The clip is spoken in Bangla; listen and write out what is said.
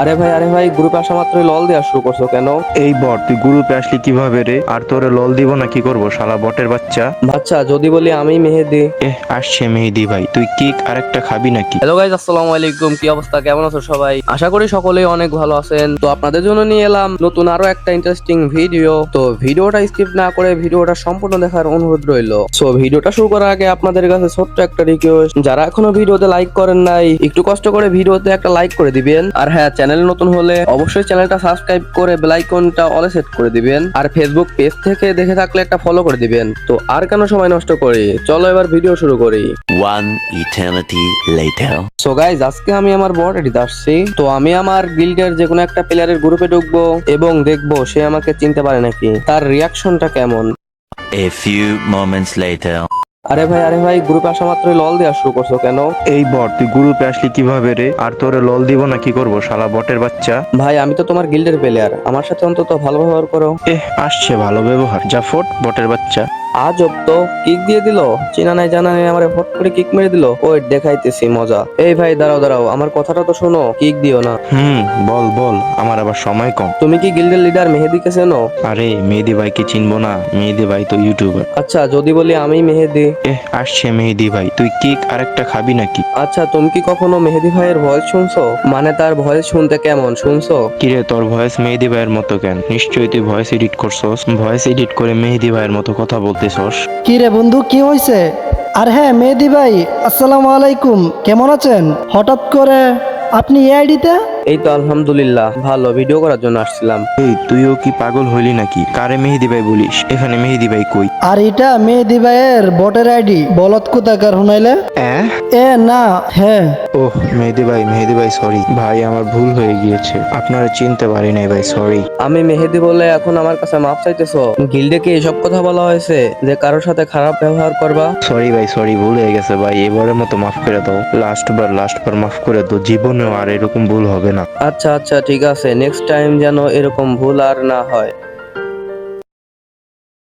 আরে ভাই গ্রুপে আসা মাত্রই লল দেওয়া শুরু করছো কেন? এই বট তুই গ্রুপে আসলি কিভাবে রে? আর তোরে লল দিব না কি করবো শালা বটের বাচ্চা। বাচ্চা যদি বলি আমি মেহেদি। আসছে মেহেদি ভাই, তুই কিক আরেকটা খাবি নাকি? হ্যালো গাইজ, আসসালামু আলাইকুম। কি অবস্থা, কেমন আছো সবাই? আশা করি সকলেই অনেক ভালো আছেন। তো আপনাদের জন্য নিয়ে এলাম নতুন আরো একটা ইন্টারেস্টিং ভিডিও। তো ভিডিওটা স্কিপ না করে ভিডিওটা সম্পূর্ণ দেখার অনুরোধ রইলো। সো ভিডিওটা শুরু করার আগে আপনাদের কাছে ছোট্ট একটা রিকোয়েস্ট, যারা এখনো ভিডিওতে লাইক করেন নাই একটু কষ্ট করে ভিডিওতে একটা লাইক করে দিবেন। আর হ্যাঁ, চ্যানেল নতুন হলে অবশ্যই চ্যানেলটা সাবস্ক্রাইব করে বেল আইকনটা অলে সেট করে দিবেন। আর ফেসবুক পেজ থেকে দেখে থাকলে একটা ফলো করে দিবেন। তো আর কেন সময় নষ্ট করি, চলো এবার ভিডিও শুরু করি। One eternity later. So guys, আজকে আমি আমার বট এডিতে আসছি। তো আমি আমার গিল্ডের যে কোনো একটা প্লেয়ারের গ্রুপে ঢুকবো এবং দেখবো সে আমাকে চিনতে পারে নাকি, তার রিয়াকশনটা কেমন। A few moments later. আরে ভাই গ্রুপে আসা মাত্রই লল দেওয়া শুরু করছো কেন? এই বট তুই গ্রুপে আসলি কিভাবে রে? আর তোরে লল দিব না কি করবো শালা বটের বাচ্চা। ভাই আমি তো তোমার গিল্ডের প্লেয়ার, আমার সাথে অন্তত ভালো ব্যবহার করো। আসছে ভালো ব্যবহার, যা ফোট বটের বাচ্চা। আজব তো, কিক দিয়ে দিল, চিনা নাই জানা নেই আমারে ফট করে কিক মেরে দিল। ওই দেখাইতেছি মজা। এই ভাই দাঁড়াও, আমার কথাটা তো শোনো, কিক দিও না। বল বল, আমার আবার সময় কম। তুমি কি গিল্ডের লিডার মেহেদিকে চেনো? আরে মেহেদি ভাইকে চিনবো না? মেহেদি ভাই তো ইউটিউবার। আচ্ছা যদি বলি আমি মেহেদি। আসছে মেহেদি ভাই, তুই কিক আরেকটা খাবি নাকি? আচ্ছা তুমি কি কখনো মেহেদি ভাইয়ের ভয়েস শুনছো? মানে তার ভয়েস শুনতে কেমন, শুনছো? কিরে তোর ভয়েস মেহেদি ভাইয়ের মতো কেন? নিশ্চয়ই তুই ভয়েস এডিট করছস, ভয়েস এডিট করে মেহেদি ভাইয়ের মতো কথা বলতেছস। কি রে বন্ধু, কি হয়েছে? আর হ্যাঁ মেহেদি ভাই, আসসালামু আলাইকুম, কেমন আছেন? হঠাৎ করে আপনি এই আইডিতে? এই তো আলহামদুলিল্লাহ ভালো, ভিডিও করার জন্য আসছিলাম। এই তুইও কি পাগল হইলি নাকি? কারে মেহেদি ভাই বলিস? এখানে মেহেদি ভাই কই? আর এটা মেহেদি ভাইয়ের বটের আইডি, বলত কোথাকার হুনাইলে? এ না, হ্যাঁ। ওহ মেহেদি ভাই সরি ভাই, আমার ভুল হয়ে গিয়েছে, আপনারা চিনতে পারি নাই ভাই, সরি। আমি মেহেদি বলে এখন আমার কাছে মাপ চাইতেছো? গিল্ডে কি এসব কথা বলা হয়েছে যে কারোর সাথে খারাপ ব্যবহার করবা? সরি ভাই সরি, ভুল হয়ে গেছে ভাই, এবারের মতো মাফ করে দাও, লাস্ট বার মাফ করে দাও, জীবনেও আর এরকম ভুল হবে না। আচ্ছা ঠিক আছে, নেক্সট টাইম যেন এরকম ভুল আর না হয়।